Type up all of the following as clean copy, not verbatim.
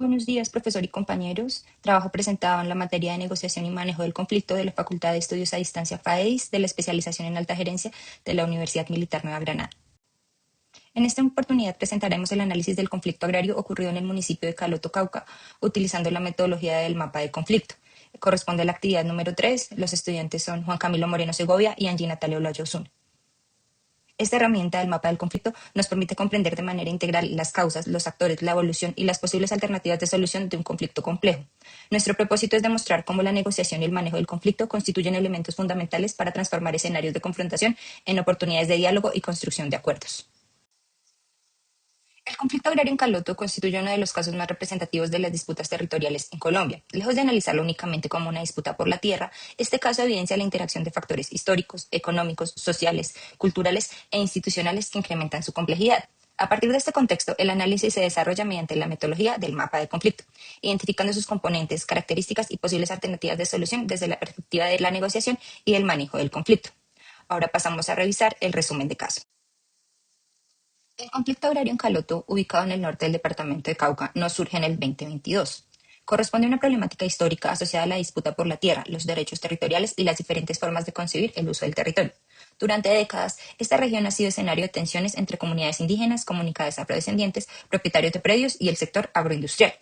Buenos días, profesor y compañeros. Trabajo presentado en la materia de negociación y manejo del conflicto de la Facultad de Estudios a Distancia FAEDIS de la especialización en alta gerencia de la Universidad Militar Nueva Granada. En esta oportunidad presentaremos el análisis del conflicto agrario ocurrido en el municipio de Caloto, Cauca, utilizando la metodología del mapa de conflicto. Corresponde a la actividad número 3. Los estudiantes son Juan Camilo Moreno Segovia y Angie Natalia Olaya Osuna. Esta herramienta del mapa del conflicto nos permite comprender de manera integral las causas, los actores, la evolución y las posibles alternativas de solución de un conflicto complejo. Nuestro propósito es demostrar cómo la negociación y el manejo del conflicto constituyen elementos fundamentales para transformar escenarios de confrontación en oportunidades de diálogo y construcción de acuerdos. El conflicto agrario en Caloto constituye uno de los casos más representativos de las disputas territoriales en Colombia. Lejos de analizarlo únicamente como una disputa por la tierra, este caso evidencia la interacción de factores históricos, económicos, sociales, culturales e institucionales que incrementan su complejidad. A partir de este contexto, el análisis se desarrolla mediante la metodología del mapa de conflicto, identificando sus componentes, características y posibles alternativas de solución desde la perspectiva de la negociación y del manejo del conflicto. Ahora pasamos a revisar el resumen de caso. El conflicto agrario en Caloto, ubicado en el norte del departamento de Cauca, no surge en el 2022. Corresponde a una problemática histórica asociada a la disputa por la tierra, los derechos territoriales y las diferentes formas de concebir el uso del territorio. Durante décadas, esta región ha sido escenario de tensiones entre comunidades indígenas, comunidades afrodescendientes, propietarios de predios y el sector agroindustrial.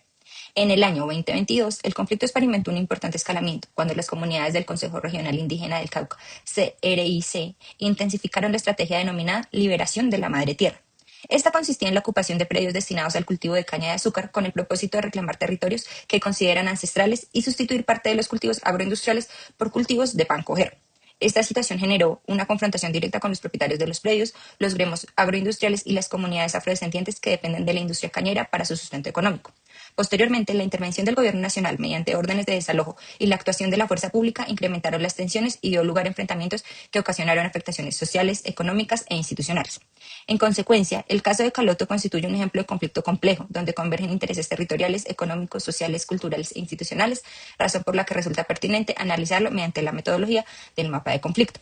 En el año 2022, el conflicto experimentó un importante escalamiento cuando las comunidades del Consejo Regional Indígena del Cauca, CRIC, intensificaron la estrategia denominada Liberación de la Madre Tierra. Esta consistía en la ocupación de predios destinados al cultivo de caña de azúcar con el propósito de reclamar territorios que consideran ancestrales y sustituir parte de los cultivos agroindustriales por cultivos de pan coger. Esta situación generó una confrontación directa con los propietarios de los predios, los gremios agroindustriales y las comunidades afrodescendientes que dependen de la industria cañera para su sustento económico. Posteriormente, la intervención del Gobierno Nacional mediante órdenes de desalojo y la actuación de la fuerza pública incrementaron las tensiones y dio lugar a enfrentamientos que ocasionaron afectaciones sociales, económicas e institucionales. En consecuencia, el caso de Caloto constituye un ejemplo de conflicto complejo, donde convergen intereses territoriales, económicos, sociales, culturales e institucionales, razón por la que resulta pertinente analizarlo mediante la metodología del mapa de conflicto.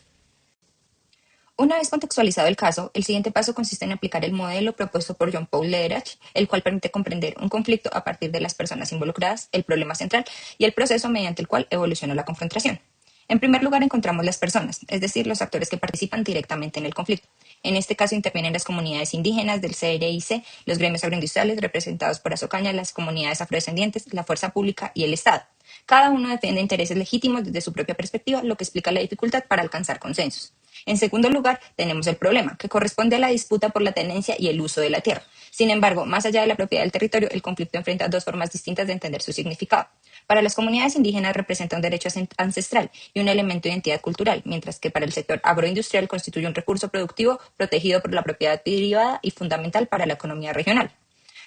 Una vez contextualizado el caso, el siguiente paso consiste en aplicar el modelo propuesto por John Paul Lederach, el cual permite comprender un conflicto a partir de las personas involucradas, el problema central y el proceso mediante el cual evoluciona la confrontación. En primer lugar encontramos las personas, es decir, los actores que participan directamente en el conflicto. En este caso intervienen las comunidades indígenas del CRIC, los gremios agroindustriales representados por Azocaña, las comunidades afrodescendientes, la fuerza pública y el Estado. Cada uno defiende intereses legítimos desde su propia perspectiva, lo que explica la dificultad para alcanzar consensos. En segundo lugar, tenemos el problema, que corresponde a la disputa por la tenencia y el uso de la tierra. Sin embargo, más allá de la propiedad del territorio, el conflicto enfrenta dos formas distintas de entender su significado. Para las comunidades indígenas representa un derecho ancestral y un elemento de identidad cultural, mientras que para el sector agroindustrial constituye un recurso productivo protegido por la propiedad privada y fundamental para la economía regional.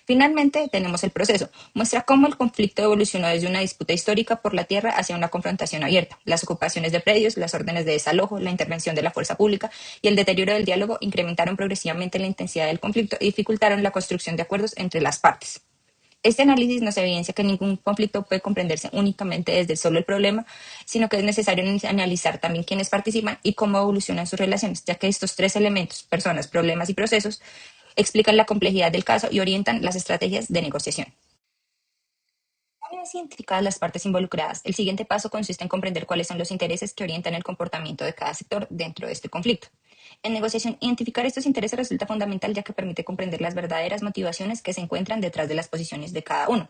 Finalmente, tenemos el proceso. Muestra cómo el conflicto evolucionó desde una disputa histórica por la tierra hacia una confrontación abierta. Las ocupaciones de predios, las órdenes de desalojo, la intervención de la fuerza pública y el deterioro del diálogo incrementaron progresivamente la intensidad del conflicto y dificultaron la construcción de acuerdos entre las partes. Este análisis nos evidencia que ningún conflicto puede comprenderse únicamente desde solo el problema, sino que es necesario analizar también quiénes participan y cómo evolucionan sus relaciones, ya que estos tres elementos, personas, problemas y procesos, explican la complejidad del caso y orientan las estrategias de negociación. Una vez identificadas las partes involucradas, el siguiente paso consiste en comprender cuáles son los intereses que orientan el comportamiento de cada sector dentro de este conflicto. En negociación, identificar estos intereses resulta fundamental ya que permite comprender las verdaderas motivaciones que se encuentran detrás de las posiciones de cada uno.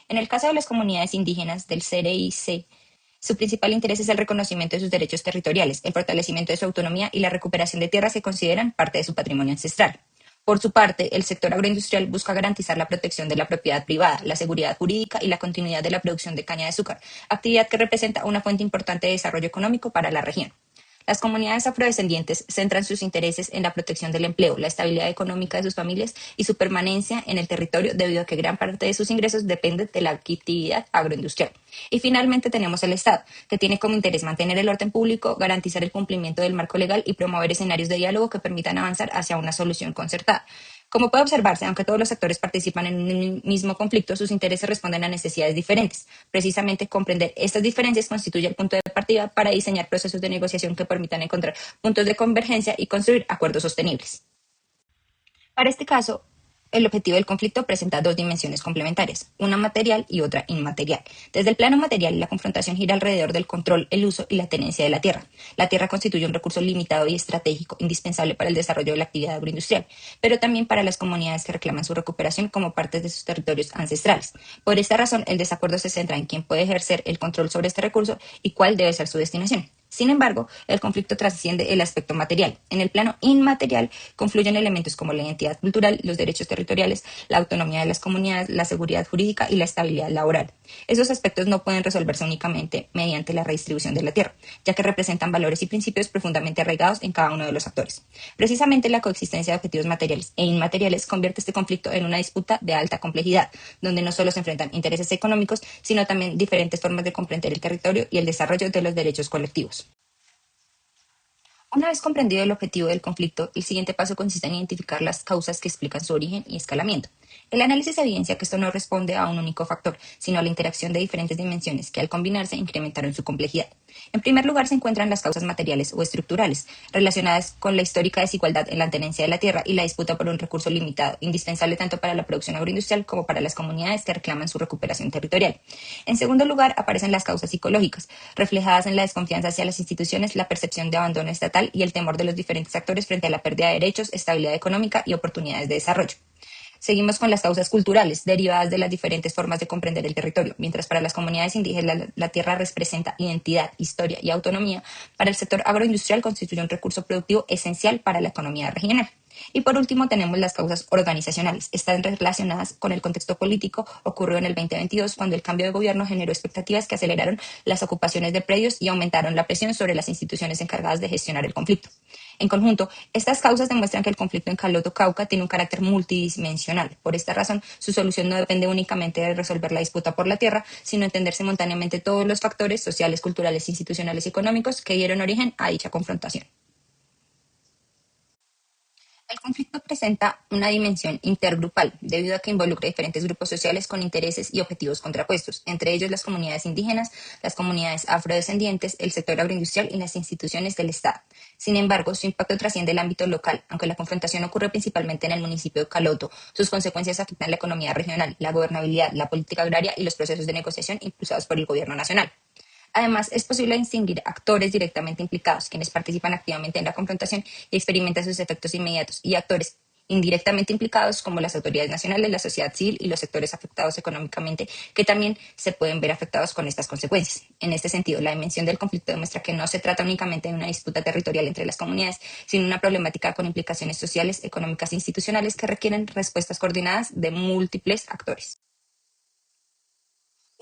En el caso de las comunidades indígenas del CRIC, su principal interés es el reconocimiento de sus derechos territoriales, el fortalecimiento de su autonomía y la recuperación de tierras que consideran parte de su patrimonio ancestral. Por su parte, el sector agroindustrial busca garantizar la protección de la propiedad privada, la seguridad jurídica y la continuidad de la producción de caña de azúcar, actividad que representa una fuente importante de desarrollo económico para la región. Las comunidades afrodescendientes centran sus intereses en la protección del empleo, la estabilidad económica de sus familias y su permanencia en el territorio debido a que gran parte de sus ingresos depende de la actividad agroindustrial. Y finalmente tenemos el Estado, que tiene como interés mantener el orden público, garantizar el cumplimiento del marco legal y promover escenarios de diálogo que permitan avanzar hacia una solución concertada. Como puede observarse, aunque todos los actores participan en un mismo conflicto, sus intereses responden a necesidades diferentes. Precisamente comprender estas diferencias constituye el punto de partida para diseñar procesos de negociación que permitan encontrar puntos de convergencia y construir acuerdos sostenibles. Para este caso, El objetivo del conflicto presenta dos dimensiones complementarias, una material y otra inmaterial. Desde el plano material, la confrontación gira alrededor del control, el uso y la tenencia de la tierra. La tierra constituye un recurso limitado y estratégico, indispensable para el desarrollo de la actividad agroindustrial, pero también para las comunidades que reclaman su recuperación como partes de sus territorios ancestrales. Por esta razón, el desacuerdo se centra en quién puede ejercer el control sobre este recurso y cuál debe ser su destinación. Sin embargo, el conflicto trasciende el aspecto material. En el plano inmaterial confluyen elementos como la identidad cultural, los derechos territoriales, la autonomía de las comunidades, la seguridad jurídica y la estabilidad laboral. Esos aspectos no pueden resolverse únicamente mediante la redistribución de la tierra, ya que representan valores y principios profundamente arraigados en cada uno de los actores. Precisamente la coexistencia de objetivos materiales e inmateriales convierte este conflicto en una disputa de alta complejidad, donde no solo se enfrentan intereses económicos, sino también diferentes formas de comprender el territorio y el desarrollo de los derechos colectivos. Una vez comprendido el objetivo del conflicto, el siguiente paso consiste en identificar las causas que explican su origen y escalamiento. El análisis evidencia que esto no responde a un único factor, sino a la interacción de diferentes dimensiones que al combinarse incrementaron su complejidad. En primer lugar se encuentran las causas materiales o estructurales, relacionadas con la histórica desigualdad en la tenencia de la tierra y la disputa por un recurso limitado, indispensable tanto para la producción agroindustrial como para las comunidades que reclaman su recuperación territorial. En segundo lugar aparecen las causas psicológicas, reflejadas en la desconfianza hacia las instituciones, la percepción de abandono estatal y el temor de los diferentes actores frente a la pérdida de derechos, estabilidad económica y oportunidades de desarrollo. Seguimos con las causas culturales, derivadas de las diferentes formas de comprender el territorio. Mientras para las comunidades indígenas la tierra representa identidad, historia y autonomía, para el sector agroindustrial constituye un recurso productivo esencial para la economía regional. Y por último tenemos las causas organizacionales. Están relacionadas con el contexto político ocurrido en el 2022 cuando el cambio de gobierno generó expectativas que aceleraron las ocupaciones de predios y aumentaron la presión sobre las instituciones encargadas de gestionar el conflicto. En conjunto, estas causas demuestran que el conflicto en Caloto, Cauca, tiene un carácter multidimensional. Por esta razón, su solución no depende únicamente de resolver la disputa por la tierra, sino entender simultáneamente todos los factores sociales, culturales, institucionales y económicos que dieron origen a dicha confrontación. El conflicto presenta una dimensión intergrupal, debido a que involucra diferentes grupos sociales con intereses y objetivos contrapuestos, entre ellos las comunidades indígenas, las comunidades afrodescendientes, el sector agroindustrial y las instituciones del Estado. Sin embargo, su impacto trasciende el ámbito local, aunque la confrontación ocurre principalmente en el municipio de Caloto. Sus consecuencias afectan la economía regional, la gobernabilidad, la política agraria y los procesos de negociación impulsados por el gobierno nacional. Además, es posible distinguir actores directamente implicados, quienes participan activamente en la confrontación y experimentan sus efectos inmediatos, y actores indirectamente implicados, como las autoridades nacionales, la sociedad civil y los sectores afectados económicamente, que también se pueden ver afectados con estas consecuencias. En este sentido, la dimensión del conflicto demuestra que no se trata únicamente de una disputa territorial entre las comunidades, sino una problemática con implicaciones sociales, económicas e institucionales que requieren respuestas coordinadas de múltiples actores.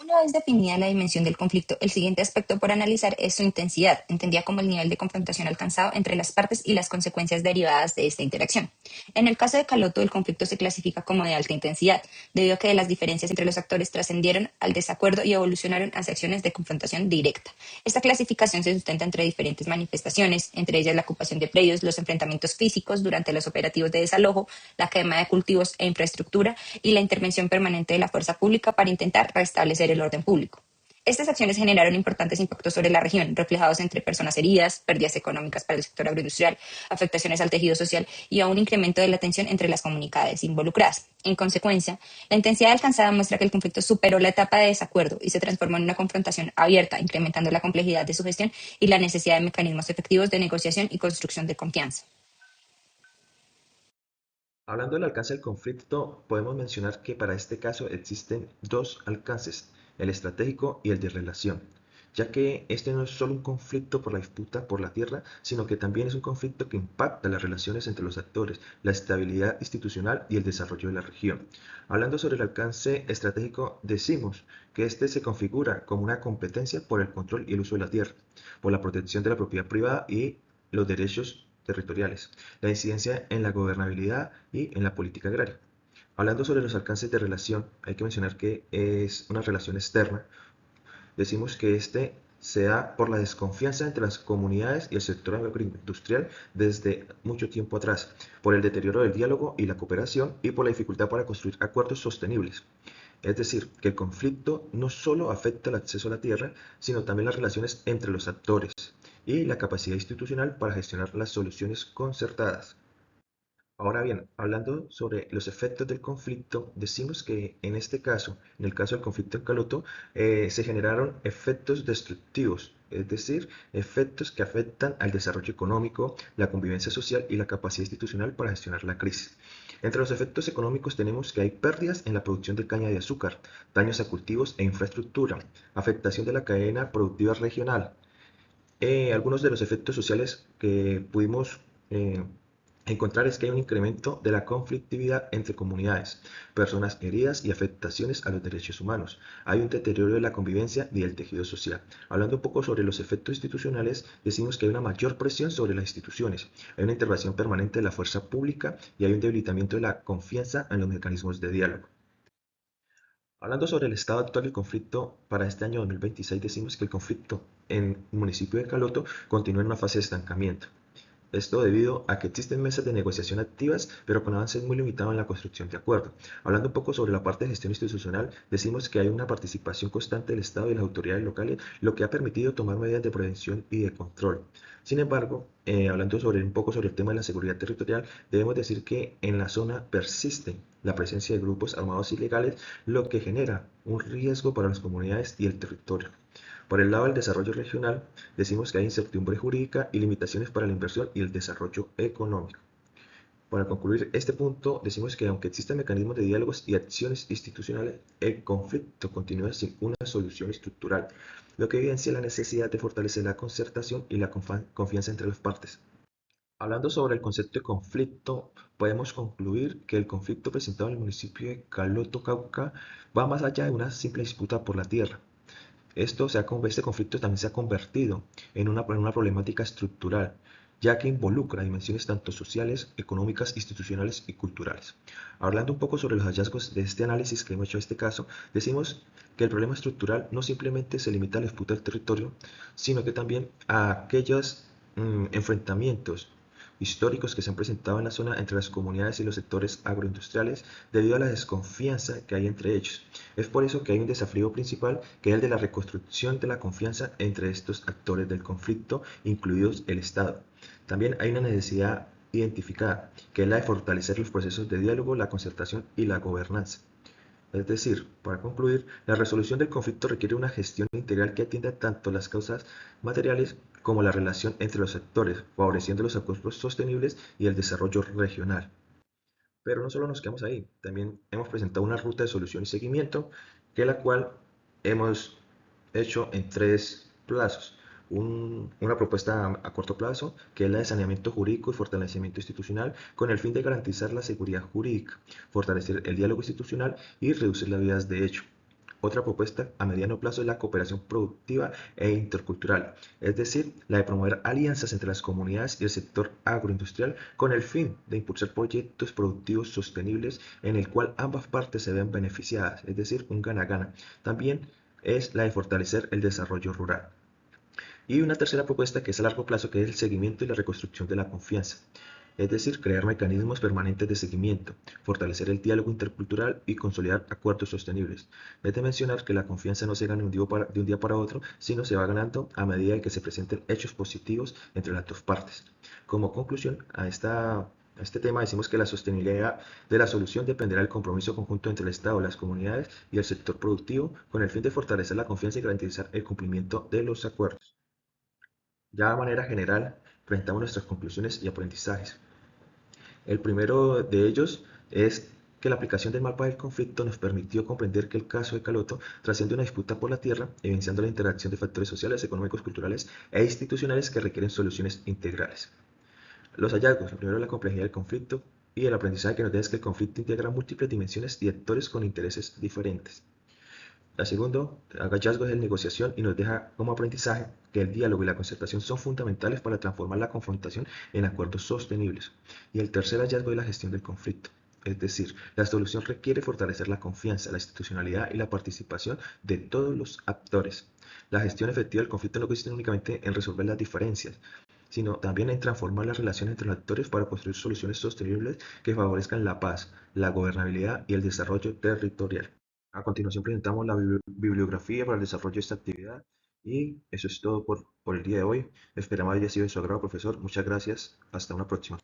Una vez definida la dimensión del conflicto, el siguiente aspecto por analizar es su intensidad, entendida como el nivel de confrontación alcanzado entre las partes y las consecuencias derivadas de esta interacción. En el caso de Caloto, el conflicto se clasifica como de alta intensidad, debido a que las diferencias entre los actores trascendieron al desacuerdo y evolucionaron hacia acciones de confrontación directa. Esta clasificación se sustenta entre diferentes manifestaciones, entre ellas la ocupación de predios, los enfrentamientos físicos durante los operativos de desalojo, la quema de cultivos e infraestructura y la intervención permanente de la fuerza pública para intentar restablecer el orden público. Estas acciones generaron importantes impactos sobre la región, reflejados entre personas heridas, pérdidas económicas para el sector agroindustrial, afectaciones al tejido social y a un incremento de la tensión entre las comunidades involucradas. En consecuencia, la intensidad alcanzada muestra que el conflicto superó la etapa de desacuerdo y se transformó en una confrontación abierta, incrementando la complejidad de su gestión y la necesidad de mecanismos efectivos de negociación y construcción de confianza. Hablando del alcance del conflicto, podemos mencionar que para este caso existen dos alcances, el estratégico y el de relación, ya que este no es solo un conflicto por la disputa por la tierra, sino que también es un conflicto que impacta las relaciones entre los actores, la estabilidad institucional y el desarrollo de la región. Hablando sobre el alcance estratégico, decimos que este se configura como una competencia por el control y el uso de la tierra, por la protección de la propiedad privada y los derechos territoriales, la incidencia en la gobernabilidad y en la política agraria. Hablando sobre los alcances de relación, hay que mencionar que es una relación externa. Decimos que este se da por la desconfianza entre las comunidades y el sector agroindustrial desde mucho tiempo atrás, por el deterioro del diálogo y la cooperación y por la dificultad para construir acuerdos sostenibles. Es decir, que el conflicto no solo afecta el acceso a la tierra, sino también las relaciones entre los actores y la capacidad institucional para gestionar las soluciones concertadas. Ahora bien, hablando sobre los efectos del conflicto, decimos que en este caso, en el caso del conflicto en Caloto, se generaron efectos destructivos, es decir, efectos que afectan al desarrollo económico, la convivencia social y la capacidad institucional para gestionar la crisis. Entre los efectos económicos tenemos que hay pérdidas en la producción de caña de azúcar, daños a cultivos e infraestructura, afectación de la cadena productiva regional. Algunos de los efectos sociales que pudimos eh, encontrar es que hay un incremento de la conflictividad entre comunidades, personas heridas y afectaciones a los derechos humanos. Hay un deterioro de la convivencia y del tejido social. Hablando un poco sobre los efectos institucionales, decimos que hay una mayor presión sobre las instituciones, hay una intervención permanente de la fuerza pública y hay un debilitamiento de la confianza en los mecanismos de diálogo. Hablando sobre el estado actual del conflicto, para este año 2026 decimos que el conflicto en el municipio de Caloto continúa en una fase de estancamiento. Esto debido a que existen mesas de negociación activas, pero con avances muy limitados en la construcción de acuerdos. Hablando un poco sobre la parte de gestión institucional, decimos que hay una participación constante del Estado y de las autoridades locales, lo que ha permitido tomar medidas de prevención y de control. Sin embargo, hablando un poco sobre el tema de la seguridad territorial, debemos decir que en la zona persiste la presencia de grupos armados ilegales, lo que genera un riesgo para las comunidades y el territorio. Por el lado del desarrollo regional, decimos que hay incertidumbre jurídica y limitaciones para la inversión y el desarrollo económico. Para concluir este punto, decimos que aunque existen mecanismos de diálogos y acciones institucionales, el conflicto continúa sin una solución estructural, lo que evidencia la necesidad de fortalecer la concertación y la confianza entre las partes. Hablando sobre el concepto de conflicto, podemos concluir que el conflicto presentado en el municipio de Caloto, Cauca, va más allá de una simple disputa por la tierra. Este conflicto también se ha convertido en una problemática estructural, ya que involucra dimensiones tanto sociales, económicas, institucionales y culturales. Hablando un poco sobre los hallazgos de este análisis que hemos hecho en este caso, decimos que el problema estructural no simplemente se limita a la disputa del territorio, sino que también a aquellos enfrentamientos históricos que se han presentado en la zona entre las comunidades y los sectores agroindustriales debido a la desconfianza que hay entre ellos. Es por eso que hay un desafío principal que es el de la reconstrucción de la confianza entre estos actores del conflicto, incluidos el Estado. También hay una necesidad identificada, que es la de fortalecer los procesos de diálogo, la concertación y la gobernanza. Es decir, para concluir, la resolución del conflicto requiere una gestión integral que atienda tanto las causas materiales como la relación entre los sectores, favoreciendo los acuerdos sostenibles y el desarrollo regional. Pero no solo nos quedamos ahí, también hemos presentado una ruta de solución y seguimiento, que la cual hemos hecho en tres plazos. Una propuesta a corto plazo, que es la de saneamiento jurídico y fortalecimiento institucional, con el fin de garantizar la seguridad jurídica, fortalecer el diálogo institucional y reducir las vías de hecho. Otra propuesta a mediano plazo es la cooperación productiva e intercultural, es decir, la de promover alianzas entre las comunidades y el sector agroindustrial con el fin de impulsar proyectos productivos sostenibles en el cual ambas partes se ven beneficiadas, es decir, un gana-gana. También es la de fortalecer el desarrollo rural. Y una tercera propuesta que es a largo plazo, que es el seguimiento y la reconstrucción de la confianza. Es decir, crear mecanismos permanentes de seguimiento, fortalecer el diálogo intercultural y consolidar acuerdos sostenibles. Es de mencionar que la confianza no se gana de un día para otro, sino se va ganando a medida de que se presenten hechos positivos entre las dos partes. Como conclusión a este tema decimos que la sostenibilidad de la solución dependerá del compromiso conjunto entre el Estado, las comunidades y el sector productivo con el fin de fortalecer la confianza y garantizar el cumplimiento de los acuerdos. Ya de manera general, presentamos nuestras conclusiones y aprendizajes. El primero de ellos es que la aplicación del mapa del conflicto nos permitió comprender que el caso de Caloto trasciende una disputa por la tierra, evidenciando la interacción de factores sociales, económicos, culturales e institucionales que requieren soluciones integrales. Los hallazgos, el primero la complejidad del conflicto y el aprendizaje que nos deja es que el conflicto integra múltiples dimensiones y actores con intereses diferentes. La segunda, el hallazgo es de negociación y nos deja como aprendizaje que el diálogo y la concertación son fundamentales para transformar la confrontación en acuerdos sostenibles. Y el tercer hallazgo es la gestión del conflicto. Es decir, la solución requiere fortalecer la confianza, la institucionalidad y la participación de todos los actores. La gestión efectiva del conflicto no consiste únicamente en resolver las diferencias, sino también en transformar las relaciones entre los actores para construir soluciones sostenibles que favorezcan la paz, la gobernabilidad y el desarrollo territorial. A continuación presentamos la bibliografía para el desarrollo de esta actividad y eso es todo por el día de hoy. Esperamos haya sido de su agrado, profesor. Muchas gracias. Hasta una próxima.